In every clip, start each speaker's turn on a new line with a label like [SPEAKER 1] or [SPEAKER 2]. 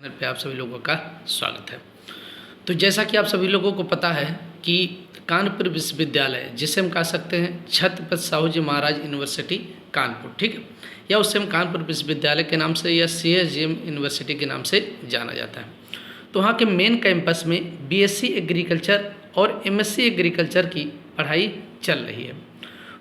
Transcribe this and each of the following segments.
[SPEAKER 1] Channel पे आप सभी लोगों का स्वागत है। तो जैसा कि आप सभी लोगों को पता है कि कानपुर विश्वविद्यालय, जिसे हम कह सकते हैं छत्रपति साहू जी महाराज यूनिवर्सिटी कानपुर, ठीक है, या उससे हम कानपुर विश्वविद्यालय के नाम से या CSGM यूनिवर्सिटी के नाम से जाना जाता है। तो वहाँ के मेन कैंपस में BSc एग्रीकल्चर और MSc एग्रीकल्चर की पढ़ाई चल रही है।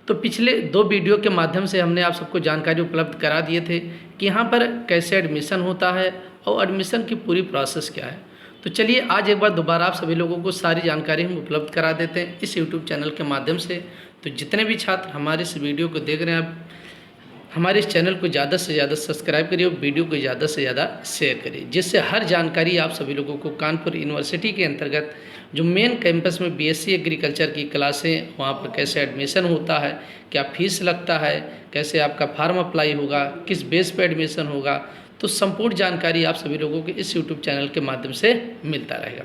[SPEAKER 1] तो पिछले 2 वीडियो के माध्यम से हमने आप सबको जानकारी उपलब्ध करा दिए थे कि यहाँ पर कैसे एडमिशन होता है और एडमिशन की पूरी प्रोसेस क्या है। तो चलिए आज एक बार दोबारा आप सभी लोगों को सारी जानकारी हम उपलब्ध करा देते हैं इस YouTube चैनल के माध्यम से। तो जितने भी छात्र हमारे इस वीडियो को देख रहे हैं, आप हमारे इस चैनल को ज़्यादा से ज़्यादा सब्सक्राइब करिए और वीडियो को ज़्यादा से ज़्यादा शेयर करिए, जिससे हर जानकारी आप सभी लोगों को कानपुर यूनिवर्सिटी के अंतर्गत जो मेन कैंपस में BSc एग्रीकल्चर की क्लासें, वहाँ पर कैसे एडमिशन होता है, क्या फीस लगता है, कैसे आपका फॉर्म अप्लाई होगा, किस बेस पे एडमिशन होगा, तो संपूर्ण जानकारी आप सभी लोगों के इस YouTube चैनल के माध्यम से मिलता रहेगा।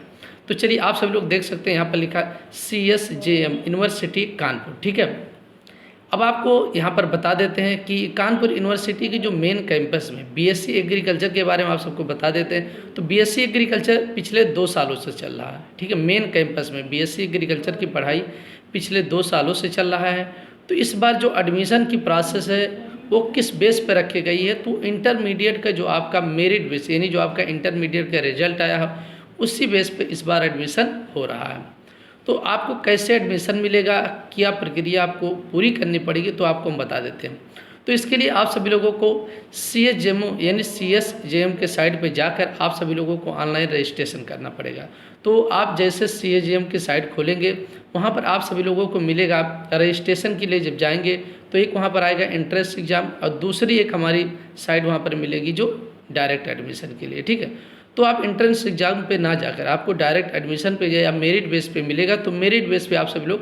[SPEAKER 1] तो चलिए आप सभी लोग देख सकते हैं यहाँ पर लिखा CSJM यूनिवर्सिटी कानपुर, ठीक है। अब आपको यहाँ पर बता देते हैं कि कानपुर यूनिवर्सिटी की जो मेन कैंपस में BSc एग्रीकल्चर के बारे में आप सबको बता देते हैं। तो BSc एग्रीकल्चर पिछले 2 सालों से चल रहा है, ठीक है। मेन कैंपस में BSc एग्रीकल्चर की पढ़ाई पिछले 2 सालों से चल रहा है। तो इस बार जो एडमिशन की प्रोसेस है वो किस बेस पर रखी गई है, तो इंटरमीडिएट का जो आपका मेरिट बेस, यानी जो आपका इंटरमीडिएट का रिजल्ट आया है उसी बेस पे इस बार एडमिशन हो रहा है। तो आपको कैसे एडमिशन मिलेगा, क्या प्रक्रिया आपको पूरी करनी पड़ेगी, तो आपको हम बता देते हैं। तो इसके लिए आप सभी लोगों को CSJM यानी CSJM के साइट पे जाकर आप सभी लोगों को ऑनलाइन रजिस्ट्रेशन करना पड़ेगा। तो आप जैसे CSJM की साइट खोलेंगे, वहाँ पर आप सभी लोगों को मिलेगा। रजिस्ट्रेशन के लिए जब जाएंगे तो एक वहाँ पर आएगा एंट्रेंस एग्ज़ाम और दूसरी एक हमारी साइट वहाँ पर मिलेगी जो डायरेक्ट एडमिशन के लिए, ठीक है। तो आप एंट्रेंस एग्जाम पे ना जाकर आपको डायरेक्ट एडमिशन पे या मेरिट बेस पे मिलेगा। तो मेरिट बेस पे आप सभी लोग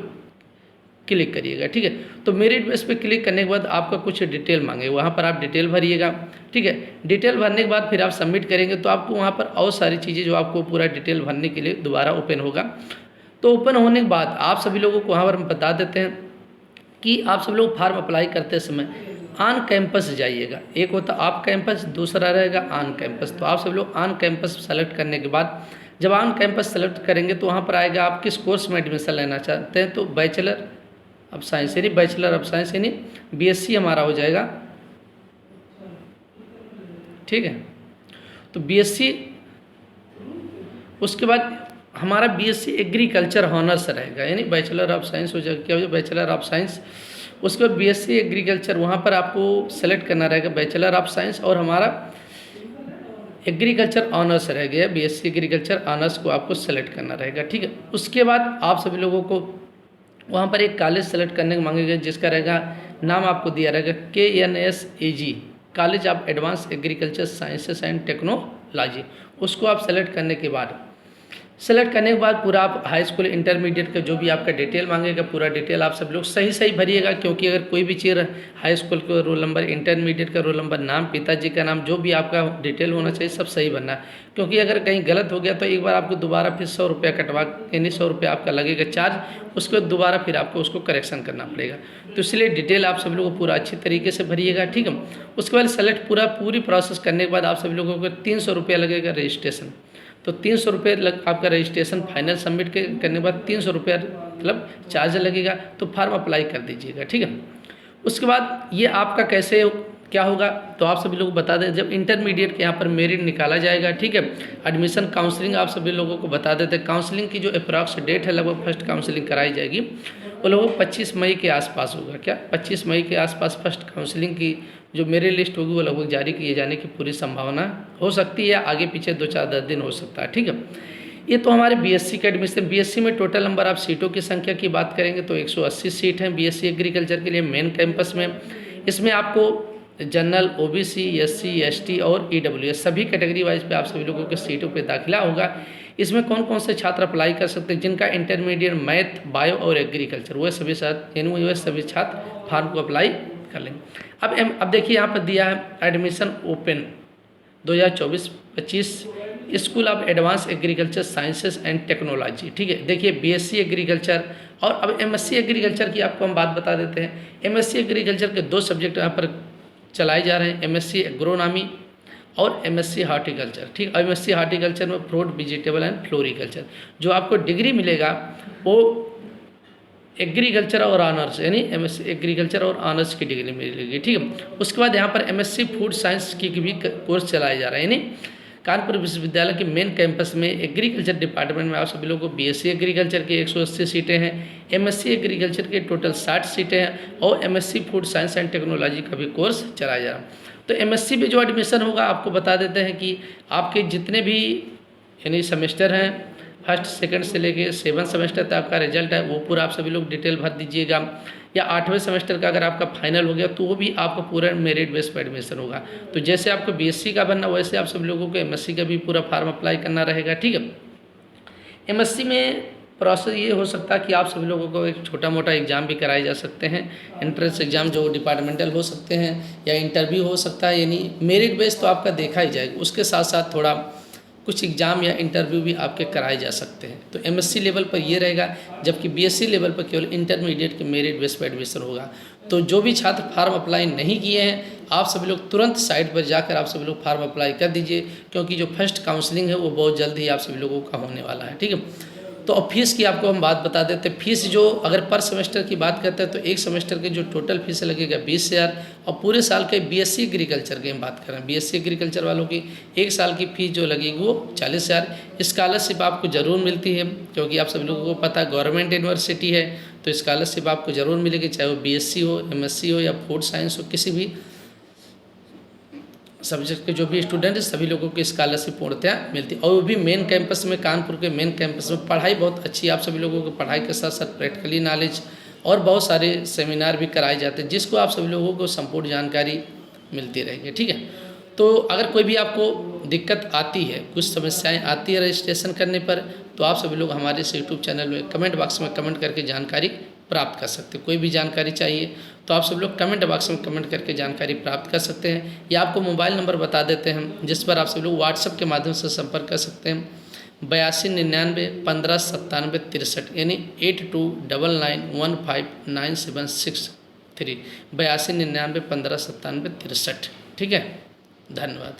[SPEAKER 1] क्लिक करिएगा, ठीक है। तो मेरिट बेस पे क्लिक करने के बाद आपका कुछ डिटेल मांगे, वहाँ पर आप डिटेल भरिएगा, ठीक है। डिटेल भरने के बाद फिर आप सबमिट करेंगे तो आपको वहाँ पर और सारी चीज़ें जो आपको पूरा डिटेल भरने के लिए दोबारा ओपन होगा। तो ओपन होने के बाद आप सभी लोगों को वहाँ पर हम बता देते हैं कि आप सब लोग फॉर्म अप्लाई करते समय ऑन कैंपस जाइएगा। एक होता ऑफ कैंपस, दूसरा रहेगा ऑन कैंपस। तो आप सब लोग ऑन कैंपस सेलेक्ट करने के बाद जब ऑन कैंपस सेलेक्ट करेंगे तो वहाँ पर आएगा आप किस कोर्स में एडमिशन लेना चाहते हैं। तो बैचलर ऑफ साइंस यानी बैचलर ऑफ साइंस यानी BSc हमारा हो जाएगा, ठीक है। तो BSc, उसके बाद हमारा BSc एग्रीकल्चर ऑनर्स रहेगा, यानी बैचलर ऑफ साइंस हो जाएगा, क्या हो जाएगा बैचलर ऑफ साइंस। उसके बाद BSc एग्रीकल्चर वहाँ पर आपको सेलेक्ट करना रहेगा बैचलर ऑफ साइंस, और हमारा एग्रीकल्चर ऑनर्स रह गया, BSc एग्रीकल्चर ऑनर्स को आपको सेलेक्ट करना रहेगा, ठीक है। उसके बाद आप सभी लोगों को वहाँ पर एक कॉलेज सेलेक्ट करने को मांगेगा, जिसका रहेगा नाम आपको दिया रहेगा KNSAG, college of advance agriculture sciences and technology. उसको आप सेलेक्ट करने के बाद पूरा आप हाई स्कूल इंटरमीडिएट का जो भी आपका डिटेल मांगेगा पूरा डिटेल आप सब लोग सही भरिएगा, क्योंकि अगर कोई भी चीज़ हाई स्कूल का रोल नंबर, इंटरमीडिएट का रोल नंबर, नाम, पिताजी का नाम, जो भी आपका डिटेल होना चाहिए सब सही भरना है। क्योंकि अगर कहीं गलत हो गया तो एक बार आपको दोबारा फिर 100 रुपया कटवा, यानी 100 रुपया आपका लगेगा चार्ज, उसके बाद दोबारा फिर आपको उसको करेक्शन करना पड़ेगा। तो इसलिए डिटेल आप सभी लोगों को पूरा अच्छी तरीके से भरिएगा, ठीक है। उसके बाद सेलेक्ट पूरी प्रोसेस करने के बाद आप सभी लोगों को 300 रुपया लगेगा रजिस्ट्रेशन। तो 300 रुपये आपका रजिस्ट्रेशन फाइनल सबमिट करने के बाद 300 रुपया मतलब चार्ज लगेगा। तो फॉर्म अप्लाई कर दीजिएगा, ठीक है। उसके बाद ये आपका कैसे क्या होगा तो आप सभी लोग बता दें, जब इंटरमीडिएट के यहाँ पर मेरिट निकाला जाएगा, ठीक है। एडमिशन काउंसलिंग आप सभी लोगों को बता देते हैं। काउंसलिंग की जो अप्रॉक्स डेट है, लगभग फर्स्ट काउंसलिंग कराई जाएगी वो लगभग 25 मई के आसपास होगा। क्या 25 मई के आसपास फर्स्ट काउंसलिंग की जो मेरिट लिस्ट होगी वो लगभग जारी किए जाने की पूरी संभावना हो सकती है, आगे पीछे 2-4-10 दिन हो सकता है, ठीक है। ये तो हमारे BSc का एडमिशन। BSc में टोटल नंबर आप सीटों की संख्या की बात करेंगे तो 180 सीट हैं BSc एग्रीकल्चर के लिए मेन कैंपस में। इसमें आपको जनरल, OBC, SC, ST और EWS सभी कैटेगरी वाइज पे आप सभी लोगों के सीटों पे दाखिला होगा। इसमें कौन कौन से छात्र अप्लाई कर सकते हैं, जिनका इंटरमीडिएट मैथ, बायो और एग्रीकल्चर, वह सभी छात्र फॉर्म को अप्लाई कर लेंगे। अब देखिए यहाँ पर दिया है admission open 2024-25 school of advance agriculture sciences and technology, ठीक है। देखिए BSc एग्रीकल्चर और अब MSc एग्रीकल्चर की आपको हम बात बता देते हैं। MSc एग्रीकल्चर के 2 सब्जेक्ट यहाँ पर चलाए जा रहे हैं, MSc एग्रोनॉमी और एमएससी हार्टिकल्चर, ठीक। एमएससी हार्टिकल्चर में फ्रूट वेजिटेबल एंड फ्लोरिकल्चर। जो आपको डिग्री मिलेगा वो एग्रीकल्चर और ऑनर्स, यानी एमएससी एग्रीकल्चर और ऑनर्स की डिग्री मिलेगी, ठीक है। उसके बाद यहाँ पर एमएससी फूड साइंस की भी कोर्स चलाया जा रहा है, यानी कानपुर विश्वविद्यालय के मेन कैंपस में एग्रीकल्चर डिपार्टमेंट में आप सभी लोगों को बीएससी एग्रीकल्चर की 180 सीटें हैं, एमएससी एग्रीकल्चर के टोटल 60 सीटें हैं और MSc food science and technology का भी कोर्स चलाया जा रहा है। तो एमएससी में जो एडमिशन होगा आपको बता देते हैं कि आपके जितने भी यानी सेमेस्टर हैं, फर्स्ट सेकंड से लेके 7 सेमेस्टर तक आपका रिजल्ट है वो पूरा आप सभी लोग डिटेल भर दीजिएगा, या 8वें सेमेस्टर का अगर आपका फाइनल हो गया तो वो भी आपका पूरा मेरिट बेस पर एडमिशन होगा। तो जैसे आपको बीएससी का बनना वैसे आप सभी लोगों को एमएससी का भी पूरा फॉर्म अप्लाई करना रहेगा, ठीक है। एमएससी में प्रोसेस ये हो सकता है कि आप सभी लोगों को एक छोटा मोटा एग्ज़ाम भी कराए जा सकते हैं, एंट्रेंस एग्ज़ाम जो डिपार्टमेंटल हो सकते हैं, या इंटरव्यू हो सकता है, यानी मेरिट बेस तो आपका देखा ही जाएगा, उसके साथ साथ थोड़ा कुछ एग्ज़ाम या इंटरव्यू भी आपके कराए जा सकते हैं। तो एमएससी लेवल पर ये रहेगा, जबकि बीएससी लेवल पर केवल इंटरमीडिएट के मेरिट बेस पर एडमिशन होगा। तो जो भी छात्र फार्म अप्लाई नहीं किए हैं आप सभी लोग तुरंत साइट पर जाकर आप सभी लोग फार्म अप्लाई कर दीजिए, क्योंकि जो फर्स्ट काउंसलिंग है वो बहुत जल्द ही आप सभी लोगों का होने वाला है, ठीक है। तो अब फीस की आपको हम बात बता देते हैं। फीस जो अगर पर सेमेस्टर की बात करते हैं तो एक सेमेस्टर के जो टोटल फीस लगेगा 20,000, और पूरे साल के बीएससी एग्रीकल्चर की हम बात करें, बीएससी एग्रीकल्चर वालों की एक साल की फीस जो लगेगी वो 40,000। स्कॉलरशिप आपको ज़रूर मिलती है, क्योंकि आप सभी लोगों को पता है गवर्नमेंट यूनिवर्सिटी है, तो स्कॉलरशिप आपको ज़रूर मिलेगी, चाहे वो बीएससी हो, एमएससी हो या फूड साइंस हो, किसी भी सब्जेक्ट के जो भी स्टूडेंट हैं सभी लोगों की स्कॉलरशिप पूर्णतः मिलती है। और वो भी मेन कैंपस में, कानपुर के मेन कैंपस में पढ़ाई बहुत अच्छी, आप सभी लोगों को पढ़ाई के साथ साथ प्रैक्टिकली नॉलेज और बहुत सारे सेमिनार भी कराए जाते हैं, जिसको आप सभी लोगों को संपूर्ण जानकारी मिलती रहेगी, ठीक है। तो अगर कोई भी आपको दिक्कत आती है, कुछ समस्याएं आती है रजिस्ट्रेशन करने पर, तो आप सभी लोग हमारे इस यूट्यूब चैनल में कमेंट बॉक्स में कमेंट करके जानकारी प्राप्त कर सकते हैं। कोई भी जानकारी चाहिए तो आप सब लोग कमेंट बॉक्स में कमेंट करके जानकारी प्राप्त कर सकते हैं, या आपको मोबाइल नंबर बता देते हैं जिस पर आप सब लोग व्हाट्सएप के माध्यम से संपर्क कर सकते हैं, 8299 15 97 63, यानी 8299159763, 8299 15 97 63, ठीक है। धन्यवाद।